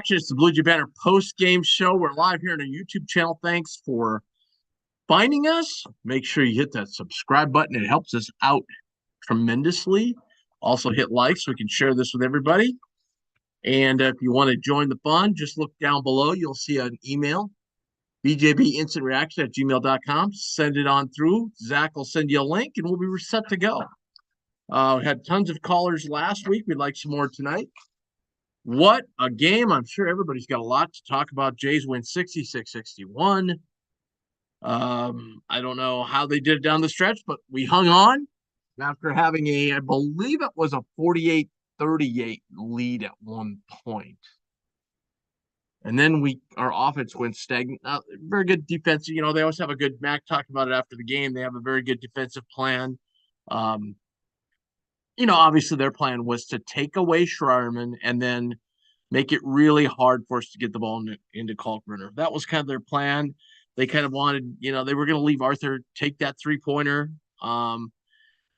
Reaction. It's the Blue Jay Banner post-game show. We're live here on our YouTube channel. Thanks for finding us. Make sure you hit that subscribe button. It helps us out tremendously. Also hit like so we can share this with everybody. And if you want to join the fun, just look down below. You'll see an email, bjbinstantreaction@gmail.com. Send it on through. Zach will send you a link, and we'll be set to go. Had tons of callers last week. We'd like some more tonight. What a game. I'm sure everybody's got a lot to talk about. Jays win 66-61. I don't know how they did it down the stretch, but we hung on after having I believe it was a 48-38 lead at one point. And then our offense went stagnant. Very good defense. They always have a good, Mac talked about it after the game. They have a very good defensive plan. Obviously their plan was to take away Schreierman and then make it really hard for us to get the ball into Kalkbrenner. That was kind of their plan. They kind of wanted, they were going to leave Arthur take that three-pointer. And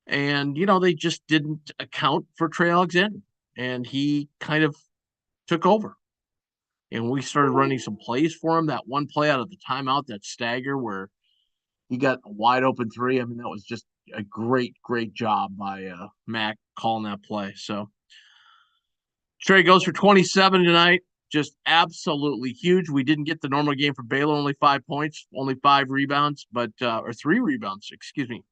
they just didn't account for Trey Alexander. And he kind of took over. And we started running some plays for him. That one play out of the timeout, that stagger where he got a wide open three. I mean, that was just a great job by Mac calling that play. So Trey goes for 27 tonight. Just absolutely huge. We didn't get the normal game for Baylor, only 5 points, only 5 rebounds, or 3 rebounds, excuse me.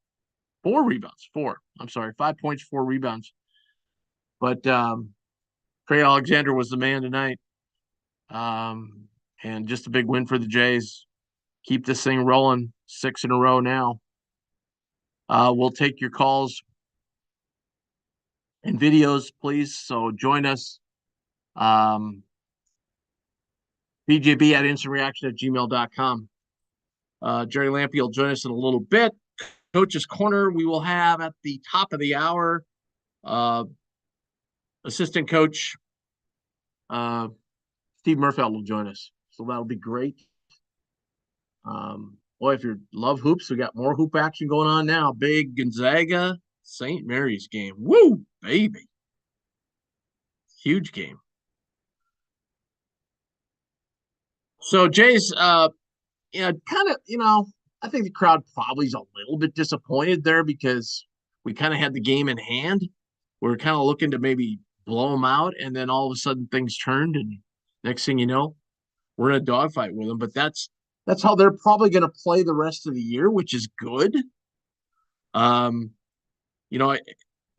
4 rebounds, 4. I'm sorry, 5 points, 4 rebounds. But Trey Alexander was the man tonight. And just a big win for the Jays. Keep this thing rolling, 6 in a row now. We'll take your calls and videos, please. So join us. BJB@instantreaction@gmail.com. Jerry Lampe will join us in a little bit. Coach's Corner, we will have at the top of the hour. Assistant coach Steve Murfeld will join us. So that'll be great. Boy, if you love hoops, we got more hoop action going on now. Big Gonzaga St. Mary's game. Woo, baby. Huge game. So Jays, I think the crowd probably is a little bit disappointed there because we kind of had the game in hand. We were kind of looking to maybe blow them out, and then all of a sudden things turned, and next thing you know, we're in a dogfight with them. But that's how they're probably going to play the rest of the year, which is good. The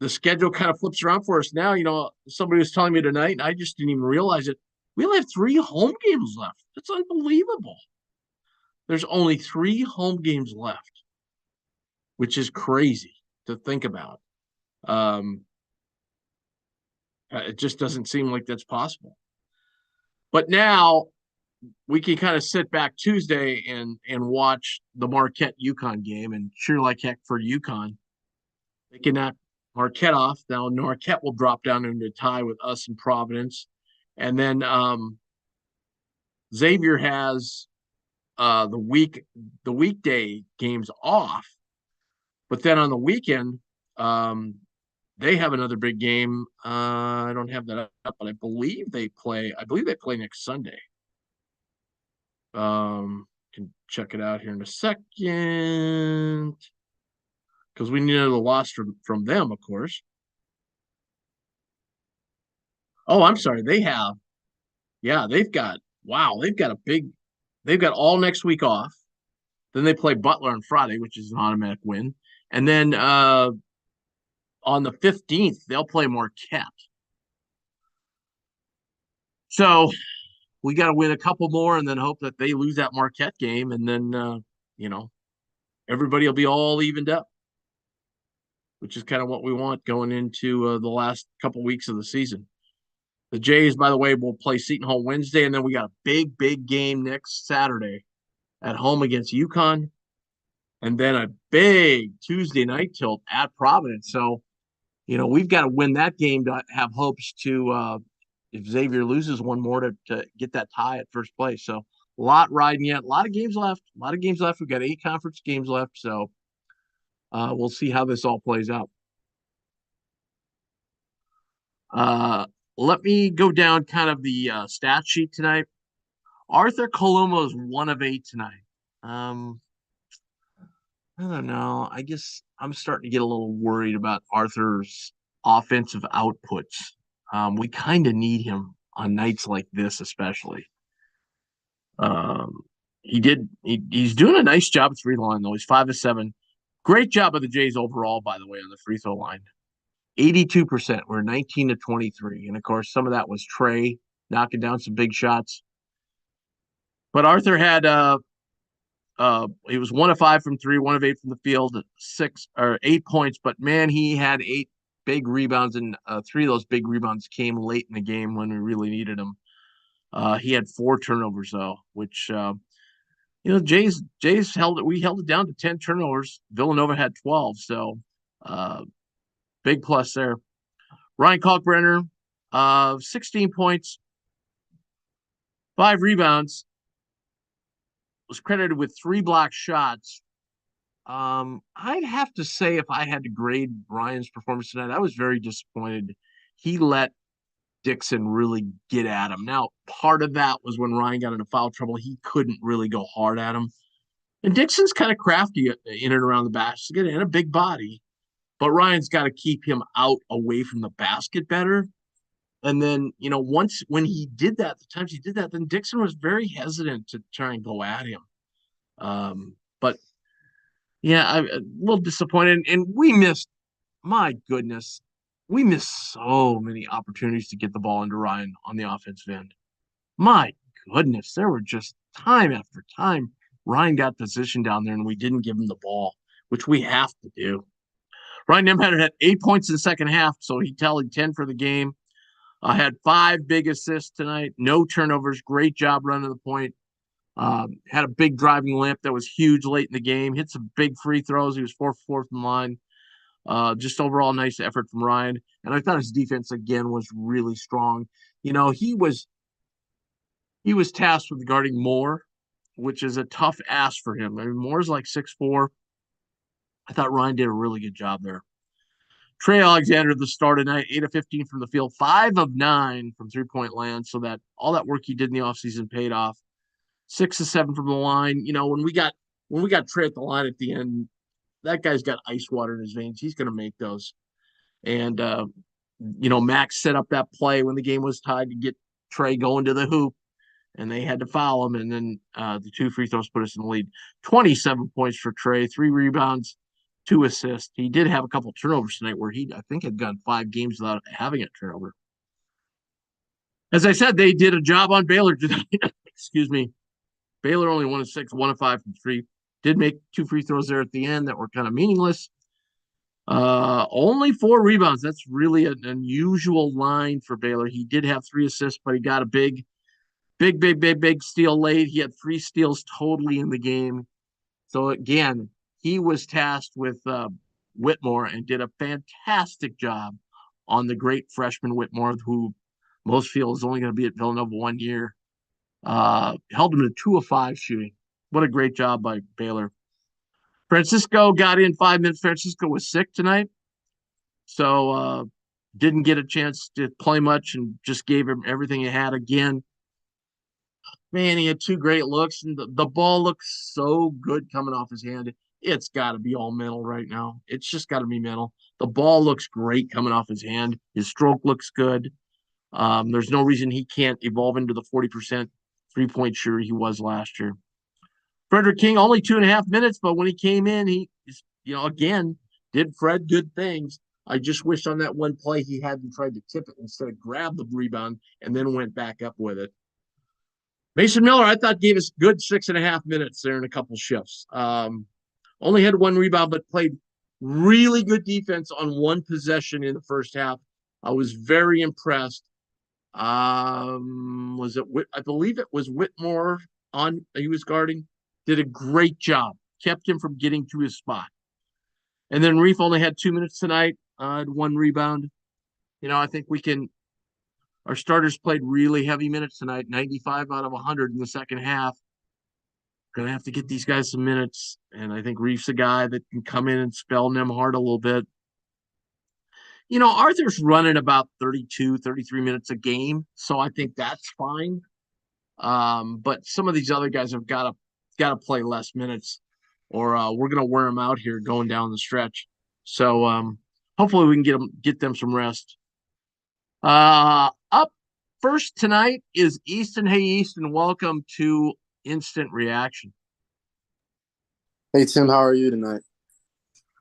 schedule kind of flips around for us now. Somebody was telling me tonight, and I just didn't even realize it. We only have 3 home games left. That's unbelievable. There's only 3 home games left, which is crazy to think about. It just doesn't seem like that's possible. But now we can kind of sit back Tuesday and watch the Marquette-UConn game and cheer like heck for UConn. They can knock Marquette off. Now Marquette will drop down into a tie with us and Providence. And then Xavier has the weekday games off. But then on the weekend, they have another big game. I don't have that up, but I believe they play next Sunday. Can check it out here in a second. Because we needed a loss from them, of course. Oh, I'm sorry. They've got all next week off. Then they play Butler on Friday, which is an automatic win. And then on the 15th, they'll play Marquette. So we got to win a couple more and then hope that they lose that Marquette game. And then, everybody will be all evened up, which is kind of what we want going into the last couple weeks of the season. The Jays, by the way, will play Seton Hall Wednesday, and then we got a big game next Saturday at home against UConn, and then a big Tuesday night tilt at Providence. So, we've got to win that game to have hopes to, if Xavier loses one more, to get that tie at first place. So, a lot riding yet. A lot of games left. We've got 8 conference games left, so we'll see how this all plays out. let me go down kind of the stat sheet tonight. Arthur Colomo is 1 of 8 tonight. Um, I don't know. I guess I'm starting to get a little worried about Arthur's offensive outputs. We kind of need him on nights like this, especially. Um, he's doing a nice job at free throw line though. He's 5 of 7. Great job of the Jays overall, by the way, on the free throw line. 82%. We're 19 to 23. And of course, some of that was Trey knocking down some big shots. But Arthur had he was 1 of 5 from three, 1 of 8 from the field, 8 points. But man, he had 8 big rebounds, and 3 of those big rebounds came late in the game when we really needed them. He had 4 turnovers though, which Jays held it. We held it down to 10 turnovers. Villanova had 12, so uh, big plus there. Ryan Kalkbrenner, 16 points, 5 rebounds, was credited with 3 block shots. I'd have to say, if I had to grade Ryan's performance tonight, I was very disappointed. He let Dixon really get at him. Now, part of that was when Ryan got into foul trouble, he couldn't really go hard at him. And Dixon's kind of crafty in and around the basket and a big body, but Ryan's got to keep him out away from the basket better. And then, once when he did that, the times he did that, then Dixon was very hesitant to try and go at him. But yeah, I'm a little disappointed. And we missed, my goodness, we missed so many opportunities to get the ball into Ryan on the offensive end. My goodness, there were just time after time Ryan got positioned down there and we didn't give him the ball, which we have to do. Ryan Nemhatter had 8 points in the second half, so he tallied 10 for the game. Had 5 big assists tonight, no turnovers, great job running the point. Had a big driving layup that was huge late in the game. Hit some big free throws. He was 4 for 4 from the line. Just overall nice effort from Ryan. And I thought his defense again was really strong. He was tasked with guarding Moore, which is a tough ask for him. I mean, Moore's like 6'4". I thought Ryan did a really good job there. Trey Alexander at the start of night, 8 of 15 from the field, 5 of 9 from 3-point land. So that all that work he did in the offseason paid off. 6 of 7 from the line. When we got Trey at the line at the end, that guy's got ice water in his veins. He's going to make those. And Max set up that play when the game was tied to get Trey going to the hoop, and they had to foul him. And then the 2 free throws put us in the lead. 27 points for Trey, 3 rebounds, 2 assists. He did have a couple turnovers tonight where I think, had gone 5 games without having a turnover. As I said, they did a job on Baylor tonight. Excuse me. Baylor only 1 of 6, 1 of 5 from 3. Did make 2 free throws there at the end that were kind of meaningless. Only 4 rebounds. That's really an unusual line for Baylor. He did have 3 assists, but he got a big steal late. He had 3 steals totally in the game. So again, he was tasked with Whitmore and did a fantastic job on the great freshman Whitmore, who most feel is only going to be at Villanova 1 year. Held him to 2 of 5 shooting. What a great job by Baylor. Francisco got in 5 minutes. Francisco was sick tonight, so didn't get a chance to play much and just gave him everything he had again. Man, he had 2 great looks, and the ball looks so good coming off his hand. It's got to be all mental right now. It's just got to be mental. The ball looks great coming off his hand. His stroke looks good. There's no reason he can't evolve into the 40% 3-point shooter he was last year. Frederick King, only 2.5 minutes, but when he came in, he, again, did Fred good things. I just wish on that one play he hadn't tried to tip it instead of grab the rebound and then went back up with it. Mason Miller, I thought, gave us good 6.5 minutes there in a couple shifts. Only had 1 rebound, but played really good defense on 1 possession in the first half. I was very impressed. I believe it was Whitmore he was guarding. Did a great job. Kept him from getting to his spot. And then Reef only had 2 minutes tonight. Had 1 rebound. I think our starters played really heavy minutes tonight, 95 out of 100 in the second half. Going to have to get these guys some minutes. And I think Reef's a guy that can come in and spell Nemhart a little bit. Arthur's running about 32, 33 minutes a game, so I think that's fine. But some of these other guys have got to play less minutes, or we're gonna wear them out here going down the stretch. So hopefully we can get them some rest. Up first tonight is Easton. Hey, Easton, welcome to Instant Reaction. Hey Tim, how are you tonight?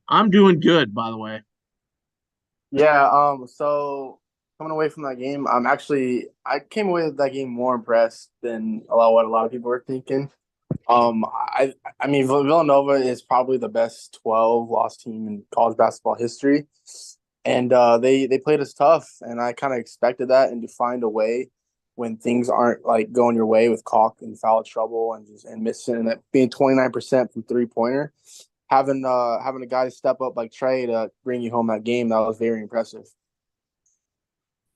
I'm doing good, by the way. Yeah, so coming away from that game, I came away with that game more impressed than what a lot of people were thinking. I mean Villanova is probably the best 12 loss team in college basketball history. And they played us tough, and I kind of expected that, and to find a way when things aren't like going your way with caulk and foul trouble and missing and that being 29% from 3-pointer, having a guy step up like Trey to bring you home that game, that was very impressive.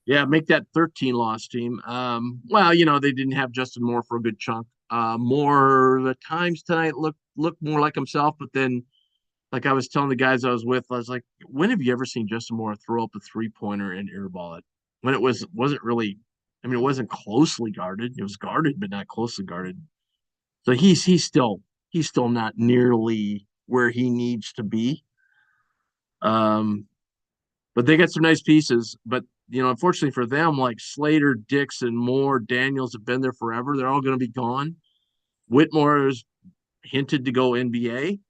Yeah, make that 13 loss team. Well, they didn't have Justin Moore for a good chunk. Moore the times tonight looked more like himself, but then like I was telling the guys I was with, I was like, when have you ever seen Justin Moore throw up a 3-pointer and airball it? When it wasn't really, I mean, it wasn't closely guarded. It was guarded, but not closely guarded. So he's still not nearly where he needs to be. Um, but they got some nice pieces. But unfortunately for them, like Slater, Dixon, Moore, Daniels have been there forever. They're all going to be gone. Whitmore is hinted to go NBA.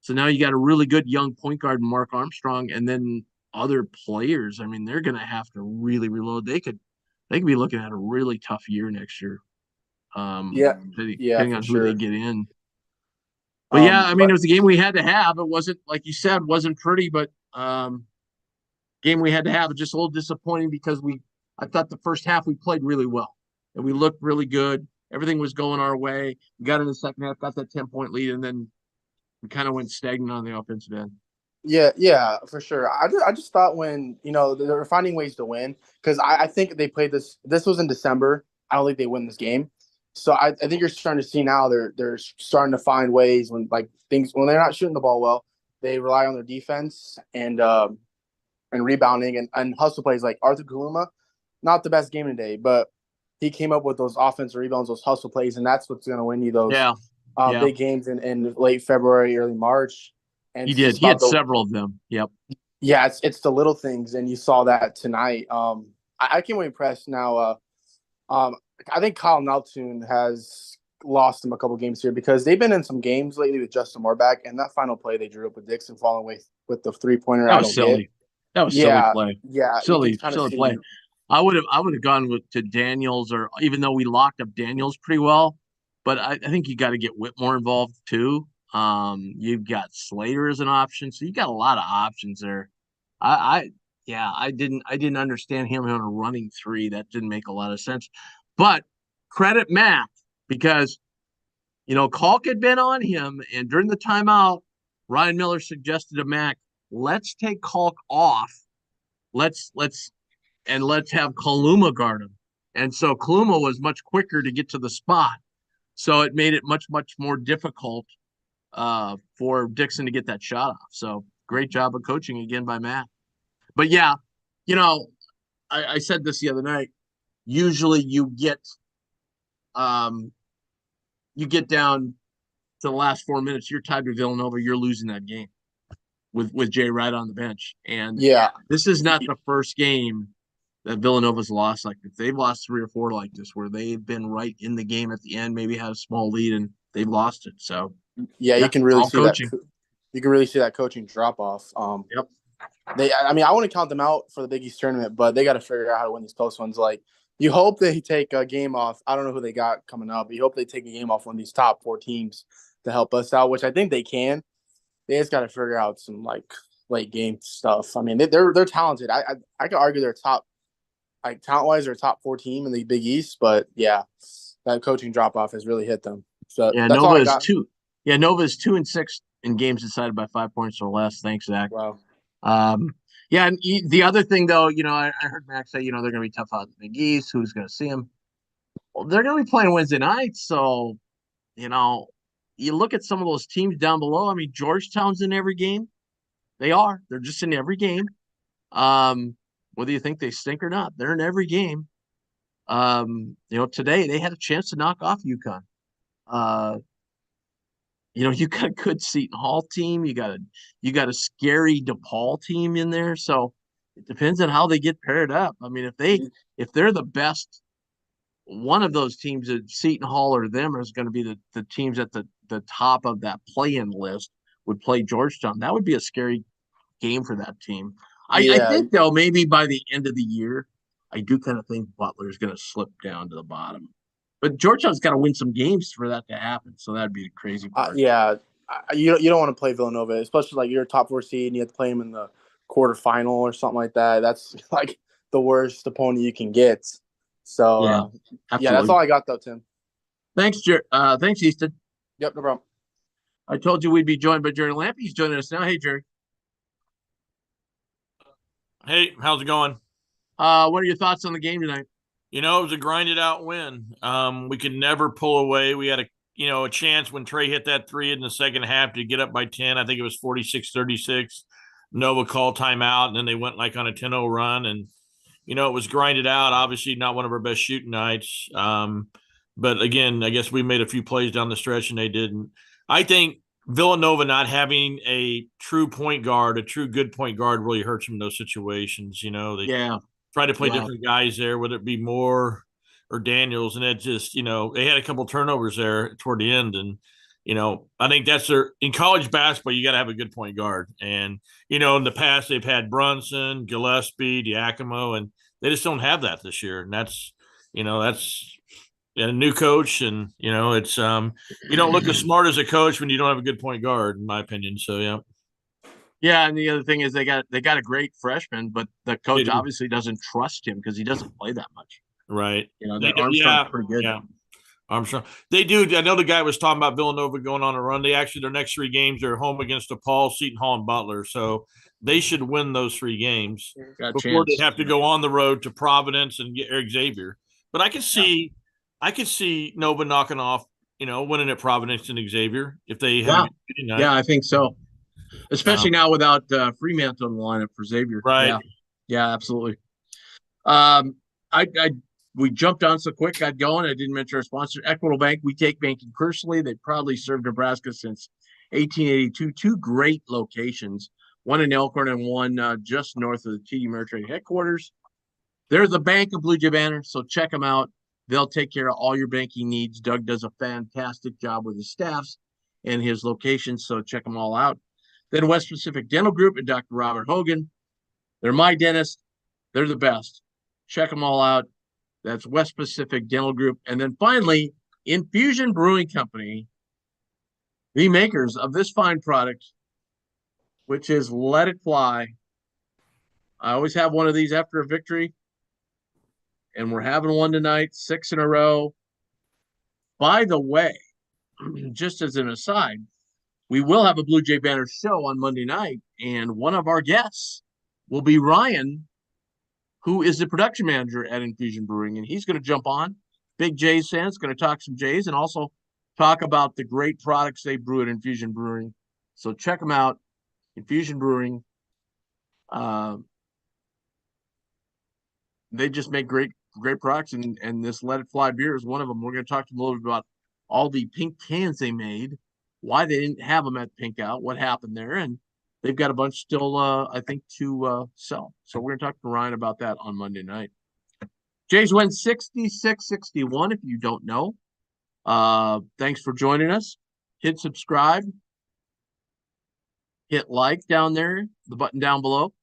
So now you got a really good young point guard, Mark Armstrong, and then other players. I mean, they're going to have to really reload. They could be looking at a really tough year next year. Yeah, yeah, Depending for on who they sure. get in. But yeah, I mean, it But was a game we had to have. It wasn't like you said, wasn't pretty, but game we had to have. It's just a little disappointing because I thought the first half we played really well and we looked really good. Everything was going our way. We got in the second half, got that 10-point lead, and then we kind of went stagnant on the offensive end. yeah, yeah, for sure. I just thought when they were finding ways to win because I think they played this. This was in December. I don't think they win this game. So I think you're starting to see now they're starting to find ways when like things when they're not shooting the ball well, they rely on their defense and rebounding and hustle plays like Arthur Kaluma. Not the best game today, but he came up with those offensive rebounds, those hustle plays, and that's what's going to win you those Yeah, yeah, big games in late February, early March. And he it's just did. He about had the several of them. Yep. yeah, it's the little things, and you saw that tonight. I came away impressed. Now, I think Kyle Neltun has lost him a couple games here because they've been in some games lately with Justin Moore back, and that final play they drew up with Dixon falling away with the 3-pointer, That I was don't get. silly. That was silly Yeah, play. yeah, you can Silly, kind of silly see. play. I would have gone to Daniels, or even though we locked up Daniels pretty well, but I think you got to get Whitmore involved too. You've got Slater as an option, so you got a lot of options there. I yeah, I didn't understand him on a running three. That didn't make a lot of sense. But credit Matt because Kalk had been on him, and during the timeout, Ryan Miller suggested to Mac, let's take Kalk off. Let's have Kaluma guard him. And so Kaluma was much quicker to get to the spot. So it made it much, much more difficult for Dixon to get that shot off. So great job of coaching again by Matt. But yeah, you know, I said this the other night. Usually um, you get down to the last 4 minutes, you're tied with Villanova, you're losing that game with Jay Wright on the bench. And Yeah, this is not the first game that Villanova's lost like this. They've lost 3 or 4 like this, where they've been right in the game at the end, maybe had a small lead, and they've lost it. So, yeah, yeah, you can really all see that. coaching. You can really see that coaching drop off. Yep. I mean, I wouldn't count them out for the Big East tournament, but they got to figure out how to win these close ones. Like, you hope they take a game off. I don't know who they got coming up, but you hope they take a game off one of these top 4 teams to help us out, which I think they can. They just got to figure out some like late game stuff. I mean, they're talented. I could argue they're top like talent wise, they're a top 4 team in the Big East, but yeah, that coaching drop off has really hit them. So Yeah, that's all Nova I is got. two. Yeah, Nova is 2-6 in games decided by 5 points or less. Thanks, Zach. Wow. Um, yeah, and the other thing, though, I heard Max say, they're going to be tough out in the Big East. Who's going to see them? Well, they're going to be playing Wednesday night, so you know, you look at some of those teams down below. I mean, Georgetown's in every game. They are. They're just in every game. Whether you think they stink or not, they're in every game. Today they had a chance to knock off UConn. Uh, you got a good Seton Hall team. You got a scary DePaul team in there. So it depends on how they get paired up. I mean, if they're the best, one of those teams at Seton Hall or them is going to be the teams at the top of that play-in list would play Georgetown. That would be a scary game for that team. I Yeah, think though maybe by the end of the year, I do kind of think Butler's going to slip down to the bottom. But Georgetown's got to win some games for that to happen. So that'd be the crazy part. yeah. You don't want to play Villanova, especially like you're a top 4 seed and you have to play them in the quarterfinal or something like that. That's like the worst opponent you can get. So Yeah, yeah, that's absolutely. all I got though, Tim. Thanks, Easton. Yep, no problem. I told you we'd be joined by Jerry Lampe. He's joining us now. Hey, Jerry. Hey, how's it going? What are your thoughts on the game tonight? It was a grinded out win. We could never pull away. We had a chance when Trey hit that three in the second half to get up by 10. I think it was 46-36. Nova called timeout, and then they went like on a 10-0 run. And, it was grinded out. Obviously, not one of our best shooting nights. But again, I guess we made a few plays down the stretch and they didn't. I think Villanova not having a true point guard, a true good point guard, really hurts them in those situations. They Yeah, try to play yeah, different guys there, whether it be Moore or Daniels, and it just they had a couple turnovers there toward the end, and I think that's in college basketball you got to have a good point guard, and in the past they've had Brunson, Gillespie, Diacomo, and they just don't have that this year, and that's a new coach, and it's you don't look as smart as a coach when you don't have a good point guard, in my opinion. So yeah. yeah. And the other thing is they got a great freshman, but the They coach do. obviously doesn't trust him because he doesn't play that much. Right. They That do. Armstrong's Yeah. pretty good. Yeah. Armstrong. They do. I know the guy was talking about Villanova going on a run. They actually, their next 3 games are home against DePaul, Seton Hall, and Butler. So they should win those 3 games Got a before they chance. have to go on the road to Providence and get Eric Xavier. But Yeah, I could see Nova knocking off, winning at Providence and Xavier if they have a yeah, good shooting yeah. night. I think so. Especially Um, now without Fremantle in the lineup for Xavier. right. Yeah, yeah, absolutely. Um, I we jumped on so quick, got going. I didn't mention our sponsor, Equitable Bank. We take banking personally. They proudly served Nebraska since 1882. Two great locations, one in Elkhorn and one just north of the TD Ameritrade headquarters. They're the bank of Blue Jay Banner, so check them out. They'll take care of all your banking needs. Doug does a fantastic job with his staffs and his locations, so check them all out. Then West Pacific Dental Group and Dr. Robert Hogan. They're my dentist. They're the best. Check them all out. That's West Pacific Dental Group. And then finally, Infusion Brewing Company, the makers of this fine product, which is Let It Fly. I always have one of these after a victory, and we're having one tonight, 6 in a row. By the way, just as an aside, we will have a Blue Jay Banner show on Monday night, and one of our guests will be Ryan, who is the production manager at Infusion Brewing, and he's going to jump on. Big Jays fans, going to talk some Jays and also talk about the great products they brew at Infusion Brewing. So check them out, Infusion Brewing. Uh, they just make great products, and this Let It Fly beer is one of them. We're going to talk to them a little bit about all the pink cans they made, why they didn't have them at Pink Out, what happened there, and they've got a bunch still, I think, to sell. So we're going to talk to Ryan about that on Monday night. Jays win 66-61, if you don't know. Thanks for joining us. Hit subscribe. Hit like down there, the button down below,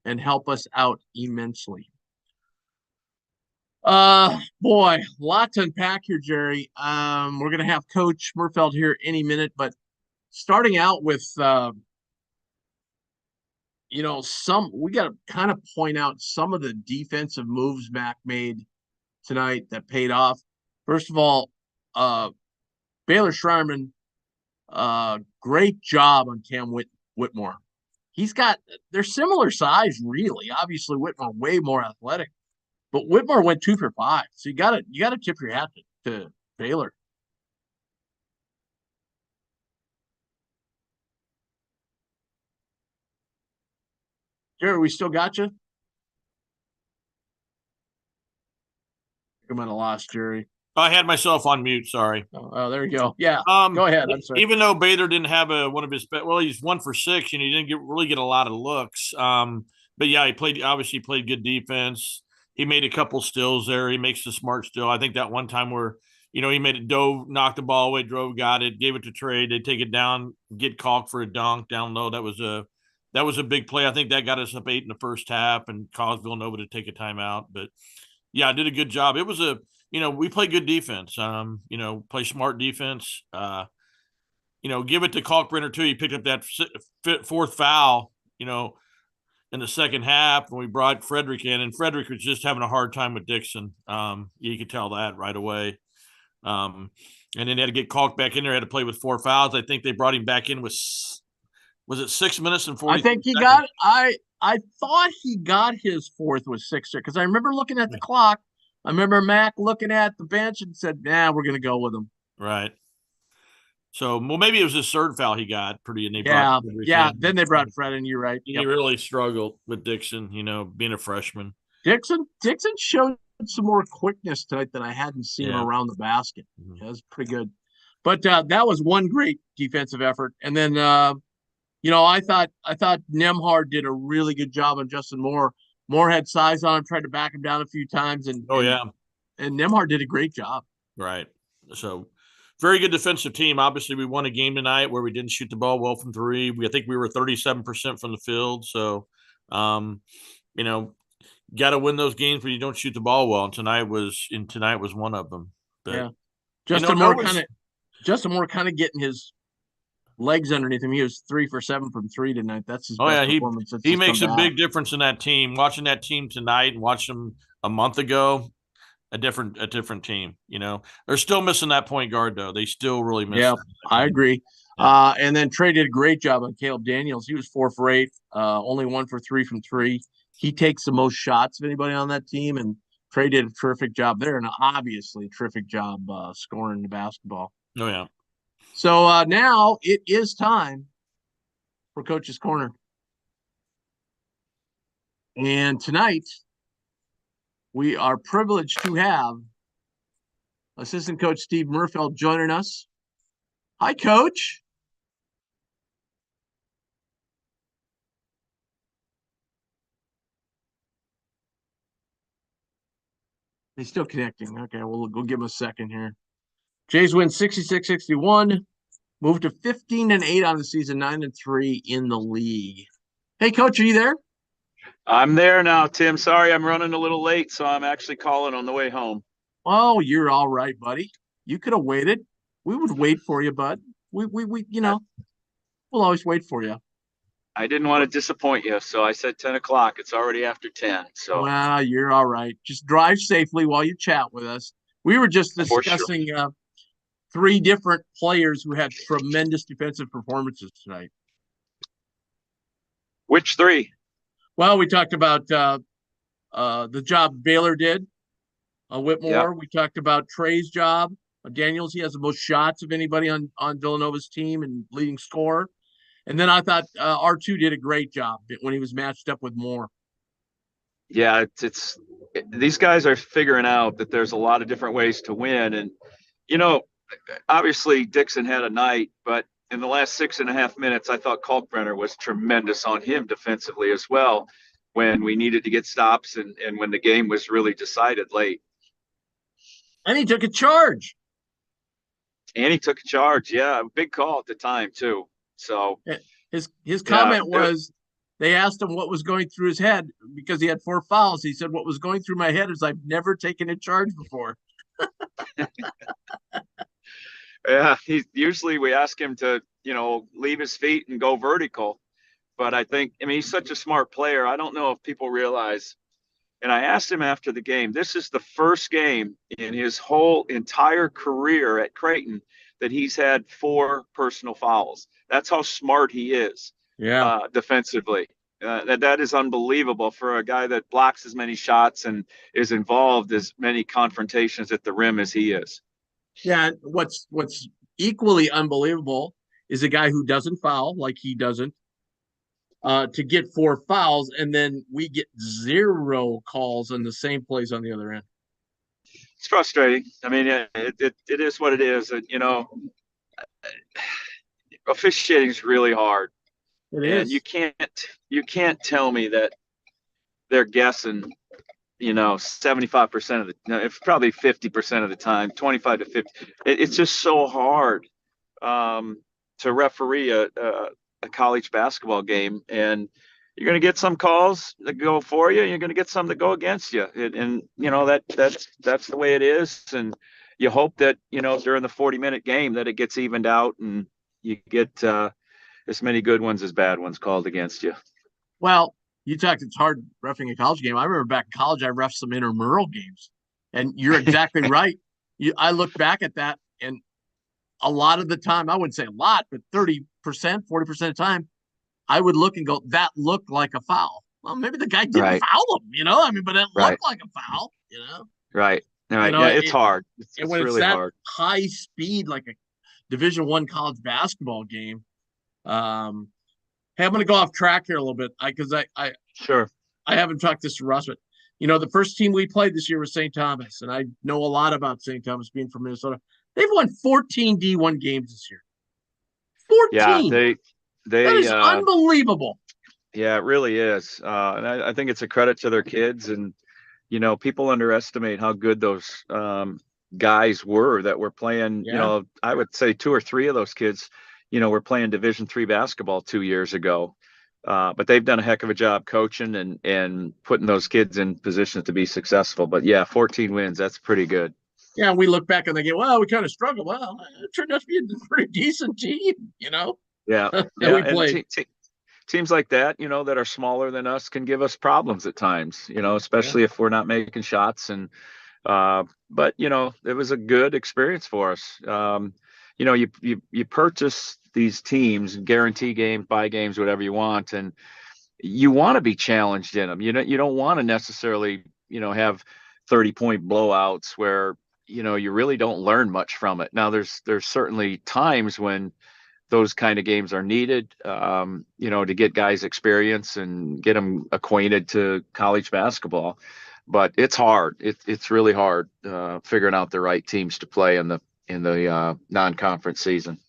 and help us out immensely. Boy, lot to unpack here, Jerry. We're gonna have Coach Murfeld here any minute, but starting out with we got to kind of point out some of the defensive moves Mac made tonight that paid off. First of all, Baylor Schreierman, great job on Cam Whitmore. They're similar size, really. Obviously, Whitmore way more athletic, but Whitmore went 2 for 5. So you gotta tip your hat to Baylor. Jerry, we still got you? I might have lost Jerry. I had myself on mute. Sorry. Oh, there you go. Yeah, go ahead. I'm sorry. Even though Bader didn't have one of his he's 1 for 6 and he didn't really get a lot of looks. But yeah, he played good defense. He made a couple steals there. He makes the smart steal. I think that one time where he made it, dove, knocked the ball away, drove, got it, gave it to Trey. They take it down, get caulked for a dunk down low. That was a big play. I think that got us up 8 in the first half and caused Villanova to take a timeout. But yeah, I did a good job. It was we play good defense. Play smart defense. Give it to Kalkbrenner too. He picked up that fourth foul, in the second half when we brought Frederick in, and Frederick was just having a hard time with Dixon. You could tell that right away. And then they had to get Kalk back in there. Had to play with 4 fouls. I think they brought him back in with, was it 6 minutes and 40? I think he got. I thought he got his fourth with 6 because I remember looking at the clock. I remember Mac looking at the bench and said, "Nah, we're going to go with him." Right. So, well, maybe it was his third foul he got. Yeah. Then they brought Fred in. You're right. He really struggled with Dixon. Being a freshman. Dixon showed some more quickness tonight than I hadn't seen him around the basket. Mm-hmm. That was pretty good. But that was one great defensive effort. And then, I thought Nemhard did a really good job on Justin Moore. Moore had size on him, tried to back him down a few times, and Nemhard did a great job. Right. So, very good defensive team. Obviously, we won a game tonight where we didn't shoot the ball well from 3. I think we were 37% from the field. So, got to win those games where you don't shoot the ball well. And tonight was one of them. But, yeah. Justin Moore kind of getting his legs underneath him. He was 3 for 7 from 3 tonight. That's his best performance. He makes a big difference in that team. Watching that team tonight and watching them a month ago, a different team. They're still missing that point guard though. They still really miss. Yeah, I agree. Yeah. And then Trey did a great job on Caleb Daniels. He was 4 for 8, only 1 for 3 from 3. He takes the most shots of anybody on that team, and Trey did a terrific job there, and obviously a terrific job scoring the basketball. Oh yeah. So now it is time for Coach's Corner. And tonight, we are privileged to have assistant coach Steve Murfeld joining us. Hi, Coach. He's still connecting. Okay, we'll give him a second here. Jays win 66-61, moved to 15-8 on the season, 9-3 in the league. Hey, Coach, are you there? I'm there now, Tim. Sorry, I'm running a little late, so I'm actually calling on the way home. Oh, you're all right, buddy. You could have waited. We would wait for you, bud. We we'll always wait for you. I didn't want to disappoint you, so I said 10 o'clock. It's already after 10. So well, you're all right. Just drive safely while you chat with us. We were just discussing 3 different players who had tremendous defensive performances tonight. Which 3? Well, we talked about the job Baylor did. Whitmore. Yep. We talked about Trey's job. Daniels, he has the most shots of anybody on Villanova's team and leading scorer. And then I thought R2 did a great job when he was matched up with Moore. Yeah, it's these guys are figuring out that there's a lot of different ways to win. And, obviously Dixon had a night, but in the last 6.5 minutes, I thought Kalkbrenner was tremendous on him defensively as well when we needed to get stops and when the game was really decided late. And he took a charge. Yeah, a big call at the time too. So his comment was, they asked him what was going through his head because he had 4 fouls. He said, "What was going through my head is I've never taken a charge before." Yeah, usually we ask him to, leave his feet and go vertical. But I mean, he's such a smart player. I don't know if people realize. And I asked him after the game, this is the first game in his whole entire career at Creighton that he's had 4 personal fouls. That's how smart he is defensively. That is unbelievable for a guy that blocks as many shots and is involved as many confrontations at the rim as he is. Yeah, what's equally unbelievable is a guy who doesn't foul like he doesn't. to get 4 fouls, and then we get 0 calls on the same plays on the other end. It's frustrating. I mean, it is what it is. Officiating is really hard, It and is. you can't tell me that they're guessing. 75% of the, no, it's probably 50% of the time, 25 to 50. It's just so hard to referee a college basketball game, and you're going to get some calls that go for you. You're going to get some that go against you, and that's the way it is. And you hope that during the 40-minute game that it gets evened out, and you get as many good ones as bad ones called against you. Well, you talked, it's hard reffing a college game. I remember back in college, I reffed some intramural games, and you're exactly right. I look back at that, and a lot of the time, I wouldn't say a lot, but 30%, 40% of the time, I would look and go, that looked like a foul. Well, maybe the guy didn't foul him, I mean, but it looked like a foul, Right. Yeah, it's hard. And It's when really it's that hard. high speed, like a Division I college basketball game, hey, I'm going to go off track here a little bit because Sure. I haven't talked this to Russ, but the first team we played this year was St. Thomas, and I know a lot about St. Thomas being from Minnesota. They've won 14 D1 games this year. 14. Yeah, That is unbelievable. Yeah, it really is. And I think it's a credit to their kids, and people underestimate how good those guys were that were playing. Yeah. I would say 2 or 3 of those kids, were playing Division III basketball 2 years ago. But they've done a heck of a job coaching and putting those kids in positions to be successful. But yeah, 14 wins, that's pretty good. Yeah, we look back and they go, well, we kind of struggled. Well, it turned out to be a pretty decent team, Yeah. that Yeah. we And played. teams like that, that are smaller than us can give us problems at times, especially if we're not making shots. And, but, it was a good experience for us. You purchase these teams, guarantee games, buy games, whatever you want, and you want to be challenged in them. You don't want to necessarily, have 30-point blowouts where, you really don't learn much from it. Now there's certainly times when those kind of games are needed, to get guys experience and get them acquainted to college basketball. But it's hard. It's really hard figuring out the right teams to play in the non-conference season.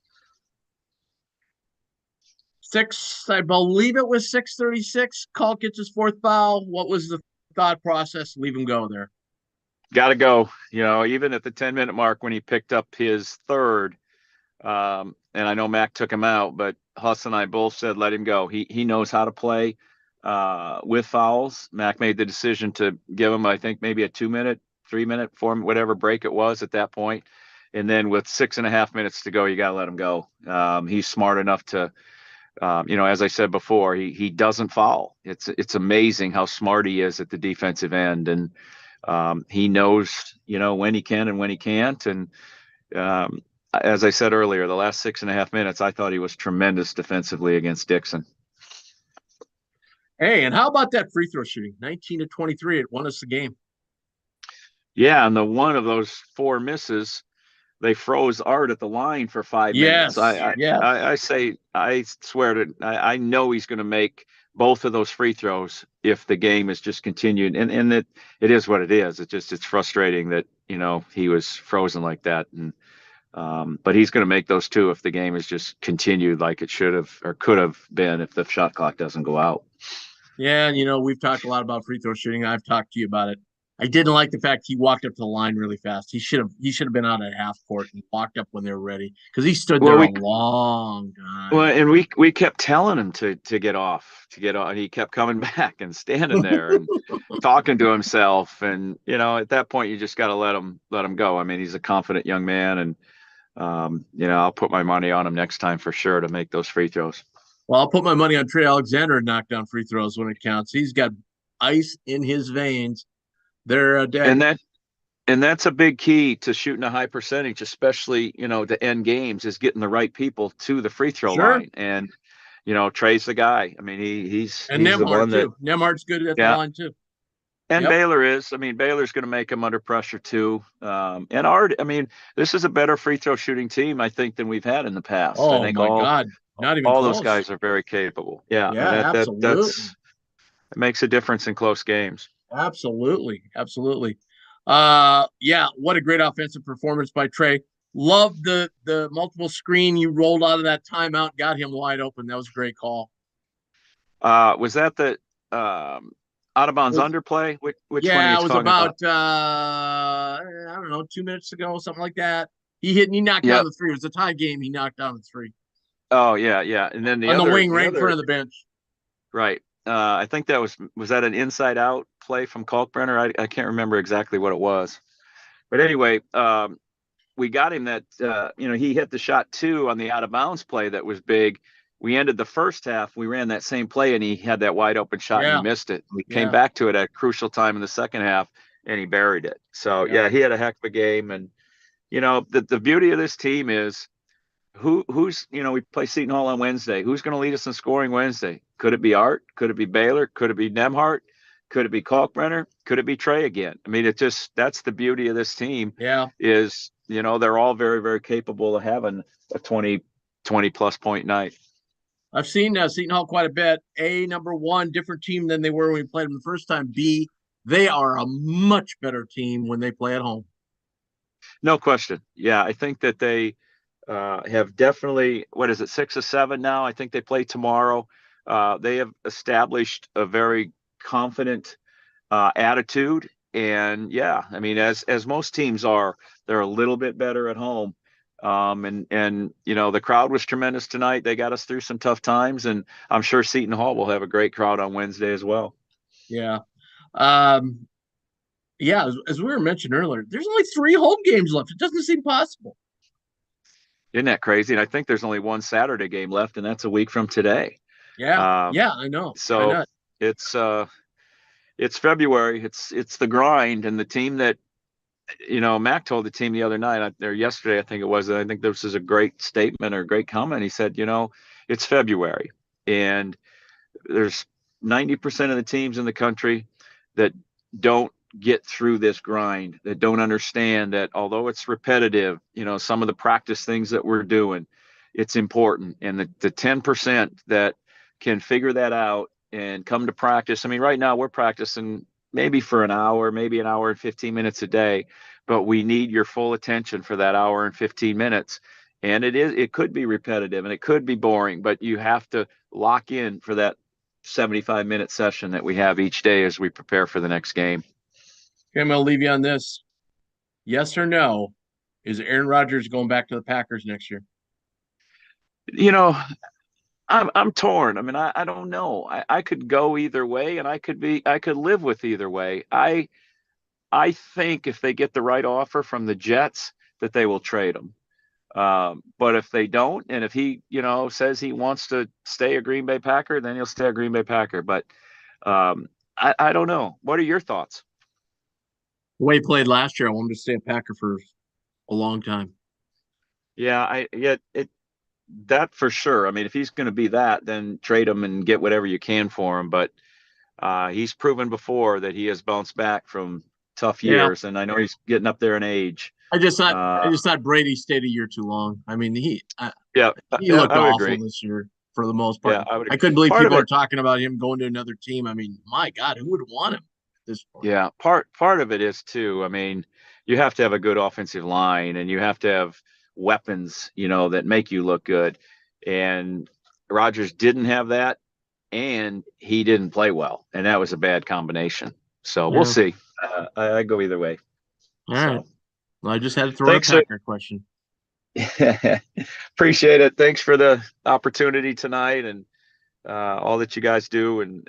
I believe it was 6:36. Call gets his 4th foul. What was the thought process? Leave him go there. Got to go. Even at the 10-minute mark when he picked up his 3rd, and I know Mac took him out, but Huss and I both said let him go. He knows how to play with fouls. Mac made the decision to give him, I think, maybe a 2-minute, 3-minute, 4, whatever break it was at that point. And then with 6.5 minutes to go, you got to let him go. He's smart enough to, as I said before, he doesn't foul. It's amazing how smart he is at the defensive end, and he knows, when he can and when he can't. And as I said earlier, the last 6.5 minutes, I thought he was tremendous defensively against Dixon. Hey, and how about that free throw shooting? 19 to 23. It won us the game. Yeah, and the one of those 4 misses, they froze Art at the line for 5 minutes. I swear to, I know he's going to make both of those free throws if the game is just continued. And it is what it is. It's frustrating that, he was frozen like that. And, but he's going to make those 2 if the game is just continued like it should have or could have been if the shot clock doesn't go out. Yeah, and we've talked a lot about free throw shooting. I've talked to you about it. I didn't like the fact he walked up to the line really fast. He should have been out at half court and walked up when they were ready because he stood there a long time. Well, and we kept telling him to get off. And he kept coming back and standing there and talking to himself. And at that point, you just got to let him go. I mean, he's a confident young man, and I'll put my money on him next time for sure to make those free throws. Well, I'll put my money on Trey Alexander to knock down free throws when it counts. He's got ice in his veins. They're dead. And that's a big key to shooting a high percentage, especially, to end games, is getting the right people to the free throw line. And, Trey's the guy. I mean, he's Nembhard the one too. Nembhard's good at the line too. And Baylor is. I mean, Baylor's going to make him under pressure too. And Art, I mean, this is a better free throw shooting team, I think, than we've had in the past. Oh, I think my God. Not even all close. those guys are very capable. Yeah, Yeah, and absolutely. it makes a difference in close games. Absolutely. Absolutely. Yeah, what a great offensive performance by Trey. Love the multiple screen you rolled out of that timeout, got him wide open. That was a great call. Was that the out of bounds underplay? Which one are Yeah, you it was talking about about? I don't know, 2 minutes ago, something like that. He knocked down Yep. the three. It was a tie game. He knocked down the three Oh yeah, yeah. And then on the wing right in front of the bench. right. I think that was that an inside out play from Kalkbrenner? I can't remember exactly what it was. But anyway, we got him that he hit the shot 2 on the out of bounds play that was big. We ended the first half. We ran that same play and he had that wide open shot and he Yeah. missed it. We came Yeah. back to it at a crucial time in the second half and he buried it. So yeah, he had a heck of a game. And the beauty of this team is who's we play Seton Hall on Wednesday. Who's going to lead us in scoring Wednesday? Could it be Art? Could it be Baylor? Could it be Nemhart? Could it be Kalkbrenner? Could it be Trey again? I mean, that's the beauty of this team. Yeah. Is they're all very, very capable of having a 20 plus point night. I've seen Seton Hall quite a bit. A, number one, different team than they were when we played them the first time. B, they are a much better team when they play at home. No question. Yeah, I think that they have definitely, what is it, 6 or 7 now? I think they play tomorrow. They have established a very confident attitude. And yeah, I mean, as most teams are, they're a little bit better at home. And the crowd was tremendous tonight. They got us through some tough times, and I'm sure Seton Hall will have a great crowd on Wednesday as well. Yeah. Yeah, as we were mentioned earlier, there's only 3 home games left. It doesn't seem possible. Isn't that crazy? And I think there's only one Saturday game left, and that's a week from today. Yeah. Yeah, I know. So it's February. It's the grind, and the team that Mac told the team the other night or yesterday, I think it was. I think this is a great statement or a great comment. He said, it's February, and there's 90% of the teams in the country that don't get through this grind, that don't understand that although it's repetitive, some of the practice things that we're doing, it's important. And the 10% that can figure that out and come to practice. I mean, right now we're practicing maybe for an hour, maybe an hour and 15 minutes a day, but we need your full attention for that hour and 15 minutes. And it could be repetitive and it could be boring, but you have to lock in for that 75-minute session that we have each day as we prepare for the next game. Okay, I'm going to leave you on this. Yes or no, is Aaron Rodgers going back to the Packers next year? I'm torn. I mean, I don't know. I could go either way, and I could live with either way. I think if they get the right offer from the Jets, that they will trade him. But if they don't, and if he, says he wants to stay a Green Bay Packer, then he'll stay a Green Bay Packer. But I don't know. What are your thoughts? The way he played last year, I want him to stay a Packer for a long time. Yeah, that for sure. I mean, if he's going to be that, then trade him and get whatever you can for him. But he's proven before that he has bounced back from tough years, and I know he's getting up there in age. I just thought Brady stayed a year too long. I mean, he looked I would awful agree. this year for the most part. Yeah, I couldn't believe people are talking about him going to another team. I mean, my God, who would want him at this point? Yeah, part of it is too. I mean, you have to have a good offensive line, and you have to have weapons, that make you look good. And Rodgers didn't have that, and he didn't play well, and that was a bad combination. So we'll see. I go either way. All right. Well, I just had to throw in a Packer question. Appreciate it. Thanks for the opportunity tonight and all that you guys do. And,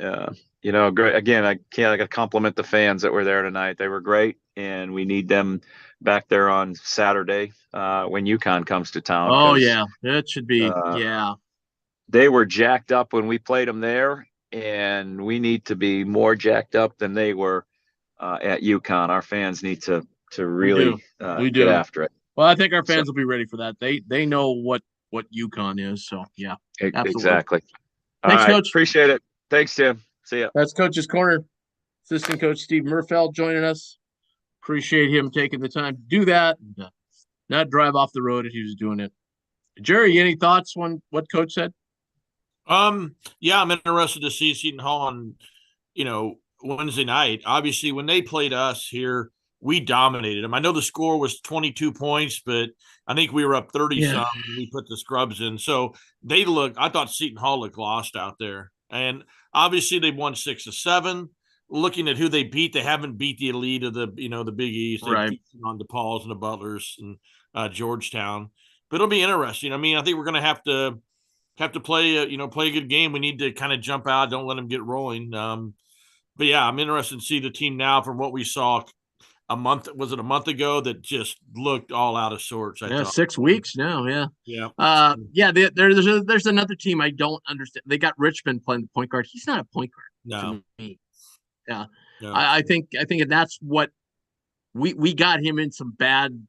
great. Again, I got to compliment the fans that were there tonight. They were great, and we need them back there on Saturday when UConn comes to town. Oh, yeah. It should be. Yeah. They were jacked up when we played them there, and we need to be more jacked up than they were at UConn. Our fans need to really get after it. Well, I think our fans will be ready for that. They know what UConn is. So, yeah. Absolutely. Exactly. Thanks, Coach. Appreciate it. Thanks, Tim. See ya. That's Coach's Corner. Assistant Coach Steve Murfeld joining us. Appreciate him taking the time to do that and not drive off the road if he was doing it Jerry, any thoughts on what coach said? Yeah, I'm interested to see Seton Hall on, Wednesday night. Obviously, when they played us here, we dominated them. I know the score was 22 points, but I think we were up 30 Yeah. some when we put the scrubs in. So I thought Seton Hall looked lost out there. And obviously they've won 6 of 7. Looking at who they beat, they haven't beat the elite of the Big East. They Right. beat on DePaul's and the Butlers and Georgetown. But it'll be interesting. I mean, I think we're going to have to play play a good game. We need to kind of jump out, don't let them get rolling. But yeah, I'm interested to see the team now from what we saw a month ago that just looked all out of sorts. I Yeah, thought 6 weeks now. Yeah. yeah. Yeah. There's another team I don't understand. They got Richmond playing the point guard. He's not a point guard No, to me. Yeah. no. I think that's what we got him in some bad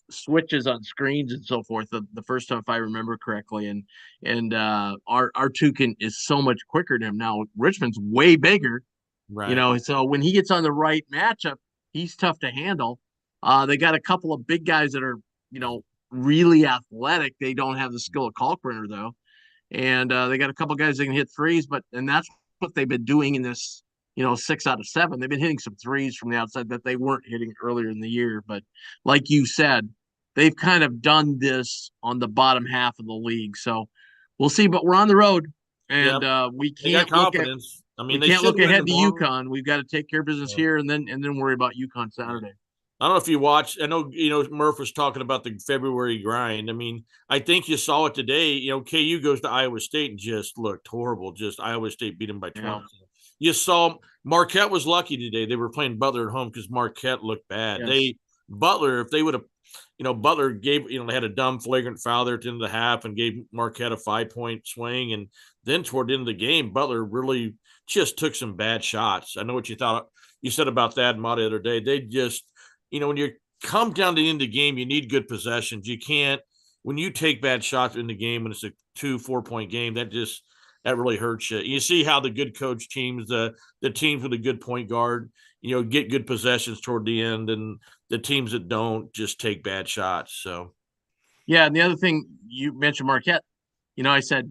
switches on screens and so forth the first time, if I remember correctly. And our Toucan is so much quicker than him now. Richmond's way bigger, Right. so when he gets on the right matchup, he's tough to handle. They got a couple of big guys that are, really athletic. They don't have the skill of Kalkbrenner though. And they got a couple of guys that can hit threes, and that's what they've been doing in this, 6 out of 7. They've been hitting some threes from the outside that they weren't hitting earlier in the year. But like you said, they've kind of done this on the bottom half of the league. So we'll see. But we're on the road, Yeah, and we they got can't look at confidence. I we mean, they can't should look win ahead to tomorrow. UConn. We've got to take care of business Yeah. here, and then worry about UConn Saturday. I don't know if you watched. I know Murph was talking about the February grind. I mean, I think you saw it today. KU goes to Iowa State and just looked horrible. Just Iowa State beat them by 12. Yeah. You saw Marquette was lucky today. They were playing Butler at home because Marquette looked bad. Yes. Butler, if they would have, Butler gave, they had a dumb flagrant foul there at the end of the half and gave Marquette a 5-point swing. And then toward the end of the game, Butler really just took some bad shots. I know what you said about that, Mott, the other day. They just, when you come down to the end of the game, you need good possessions. You can't, when you take bad shots in the game, when it's a 2-4 point game, that really hurts you. You see how the good coach teams, the teams with a good point guard, get good possessions toward the end, and the teams that don't just take bad shots. So, yeah. And the other thing you mentioned, Marquette, I said,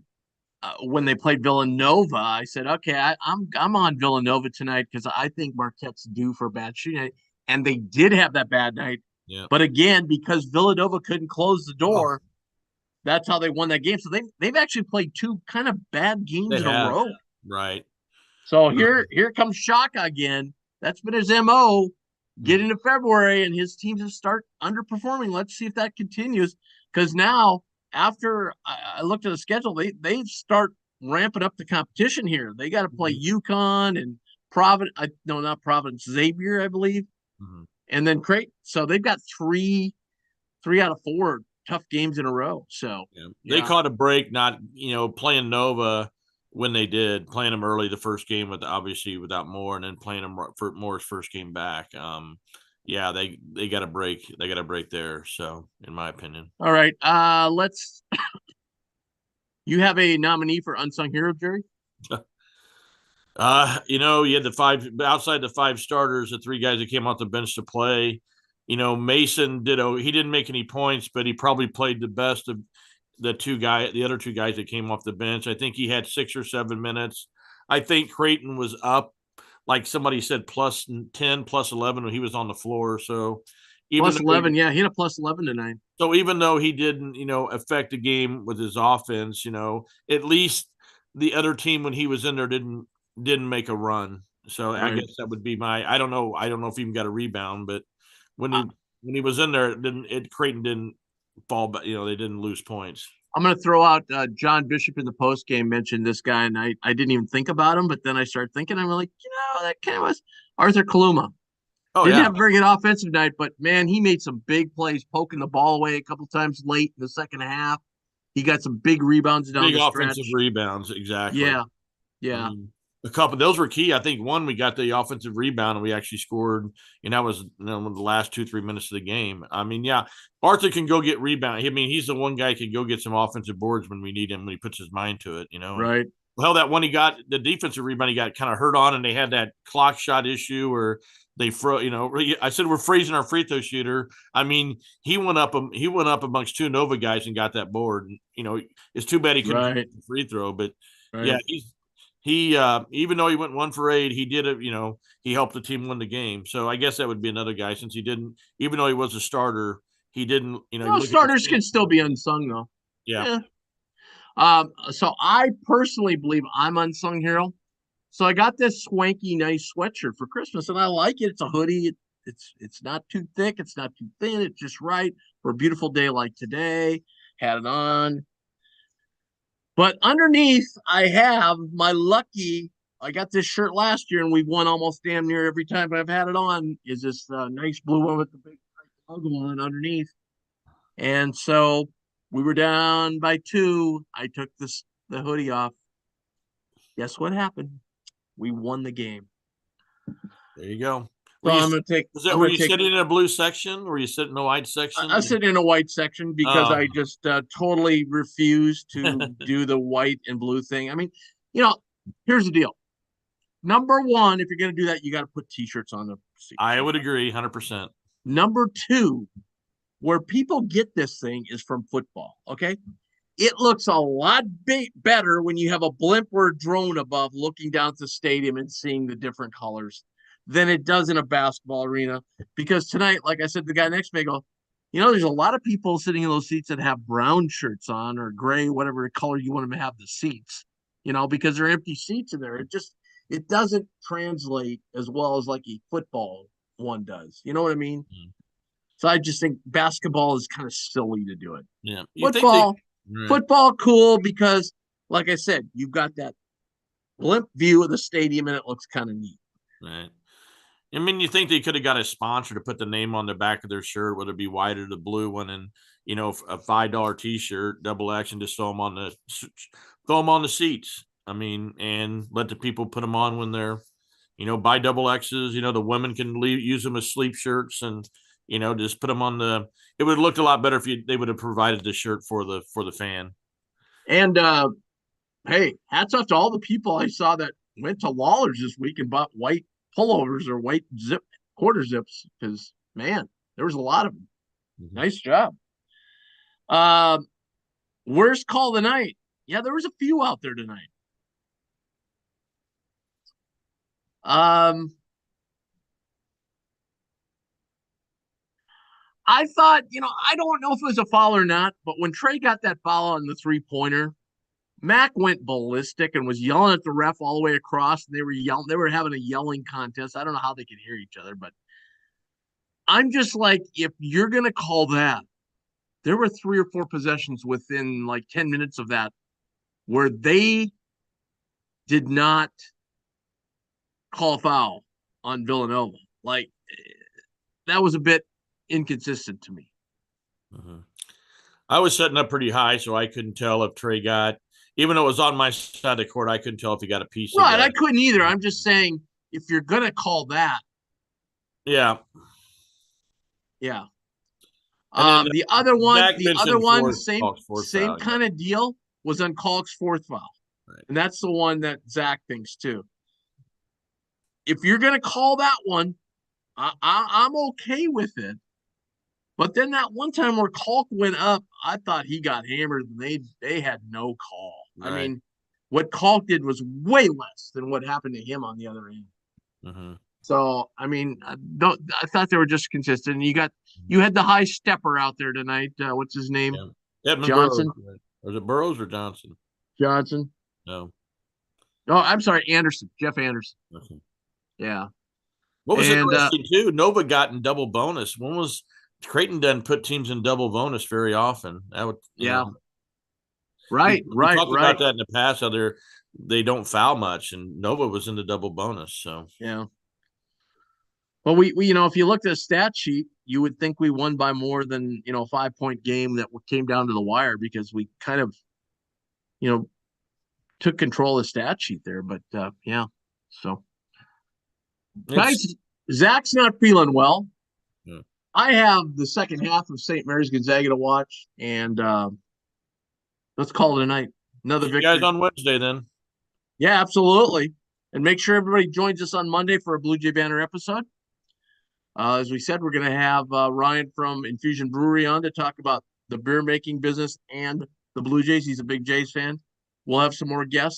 when they played Villanova, I said, okay, I'm on Villanova tonight because I think Marquette's due for a bad shooting night, and they did have that bad night. yeah. But again, because Villanova couldn't close the door, that's how they won that game. So they've actually played 2 kind of bad games in a row. Right. So here comes Shaka again. That's been his MO. Get into February and his teams will start underperforming. Let's see if that continues. Because now, after I looked at the schedule, they start ramping up the competition here. They got to play UConn and Providence. No, not Providence. Xavier, I believe, and then Creighton. So they've got three out of 4 tough games in a row. So they caught a break, not playing Nova when they did, playing them early the first game obviously without Moore, and then playing them for Moore's first game back. They got a break. They got a break there. So, in my opinion. All right. Let's. You have a nominee for unsung hero, Jerry? You had the 5 outside the 5 starters, the 3 guys that came off the bench to play. Mason he didn't make any points, but he probably played the best of the other 2 guys that came off the bench. I think he had 6 or 7 minutes. I think Creighton was up, like somebody said, plus 10, plus 11 when he was on the floor. So plus 11, he had a plus 11 tonight. So even though he didn't, affect the game with his offense, at least the other team when he was in there didn't make a run. So right. I guess that would be I don't know if he even got a rebound, but when he was in there, Creighton didn't fall, but they didn't lose points. I'm going to throw out John Bishop in the post game mentioned this guy, and I didn't even think about him, but then I started thinking, I'm like, that kind of was Arthur Kaluma. Didn't have a very good offensive night, but man, he made some big plays, poking the ball away a couple times late in the second half. He got some big rebounds down the stretch. Big offensive rebounds, exactly. Yeah. A couple of those were key. I think one, we got the offensive rebound and we actually scored, and that was the last 2-3 minutes of the game. I mean, Arthur can go get rebound. I mean, he's the one guy who can go get some offensive boards when we need him, when he puts his mind to it, Right. Well, that one he got, the defensive rebound, he got kind of hurt on, and they had that clock shot issue where they I said we're freezing our free throw shooter. I mean, he went up amongst two Nova guys and got that board. It's too bad he couldn't Right. free throw, but Right. yeah, he even though he went 1 for 8, he did it. He helped the team win the game. So I guess that would be another guy, since he didn't, even though he was a starter, he didn't. Well, starters can still be unsung though. Yeah. So I personally believe I'm unsung hero. So I got this swanky, nice sweatshirt for Christmas, and I like it. It's a hoodie. It's not too thick. It's not too thin. It's just right for a beautiful day like today. Had it on. But underneath, I have my lucky. I got this shirt last year, and we've won almost damn near every time I've had it on. Is this nice blue one with the big logo on underneath? And so we were down by 2. I took the hoodie off. Guess what happened? We won the game. There you go. So I'm going to take. Were you sitting in a blue section? Were you sitting in a white section? I sit in a white section because I just totally refuse to do the white and blue thing. I mean, here's the deal. Number one, if you're going to do that, you got to put T-shirts on the seat. I would agree 100%. Number two, where people get this thing is from football, okay? It looks a lot better when you have a blimp or a drone above looking down at the stadium and seeing the different colors than it does in a basketball arena. Because tonight, like I said, the guy next to me go, there's a lot of people sitting in those seats that have brown shirts on or gray, whatever color you want them to have the seats, because they're empty seats in there. It doesn't translate as well as like a football one does. You know what I mean? Mm-hmm. So I just think basketball is kind of silly to do it. Yeah. Football, cool, because like I said, you've got that blimp view of the stadium and it looks kind of neat. Right. I mean, you think they could have got a sponsor to put the name on the back of their shirt, whether it be white or the blue one, and a $5 T-shirt, double action, just throw them on the seats. I mean, and let the people put them on when they're, buy double X's. The women can use them as sleep shirts, and just put them on the. It would have looked a lot better if they would have provided the shirt for the fan. And hey, hats off to all the people I saw that went to Lawler's this week and bought white pullovers or white quarter zips, because man, there was a lot of them. Mm-hmm. Nice job. Worst call of the night. Yeah, there was a few out there tonight. I thought, I don't know if it was a foul or not, but when Trey got that foul on the 3-pointer, Mac went ballistic and was yelling at the ref all the way across. And they were having a yelling contest. I don't know how they could hear each other, but I'm just like, if you're going to call that, there were 3 or 4 possessions within like 10 minutes of that where they did not call foul on Villanova. Like, that was a bit inconsistent to me. Mm-hmm. I was setting up pretty high, so I couldn't tell if Trey got, even though it was on my side of the court, I couldn't tell if he got a piece right, of that. I couldn't either. I'm just saying, if you're going to call that. Yeah. Yeah. The other one, same kind of deal was on Kalk's 4th foul. Right. And that's the one that Zach thinks too. If you're going to call that one, I'm okay with it. But then that one time where Kalk went up, I thought he got hammered and they had no call. Right. I mean, what Kalk did was way less than what happened to him on the other end. Mm-hmm. So, I mean, I thought they were just consistent. You had the high stepper out there tonight. What's his name? Yeah. Johnson. Burroughs. Was it Burroughs or Johnson? Johnson. No. Oh, I'm sorry, Anderson. Jeff Anderson. Okay. Yeah. What was interesting too? Nova got in double bonus. When was Creighton doesn't put teams in double bonus very often? That would Right. We talked about that in the past. How they don't foul much, and Nova was in the double bonus. So yeah. Well, we if you looked at a stat sheet, you would think we won by more than a 5-point game that came down to the wire, because we kind of took control of the stat sheet there. But yeah, so guys, Zach's not feeling well. Yeah. I have the second half of St. Mary's Gonzaga to watch, and let's call it a night. Another victory. You guys on Wednesday then? Yeah, absolutely. And make sure everybody joins us on Monday for a Blue Jay Banner episode. As we said, we're going to have Ryan from Infusion Brewery on to talk about the beer making business and the Blue Jays. He's a big Jays fan. We'll have some more guests.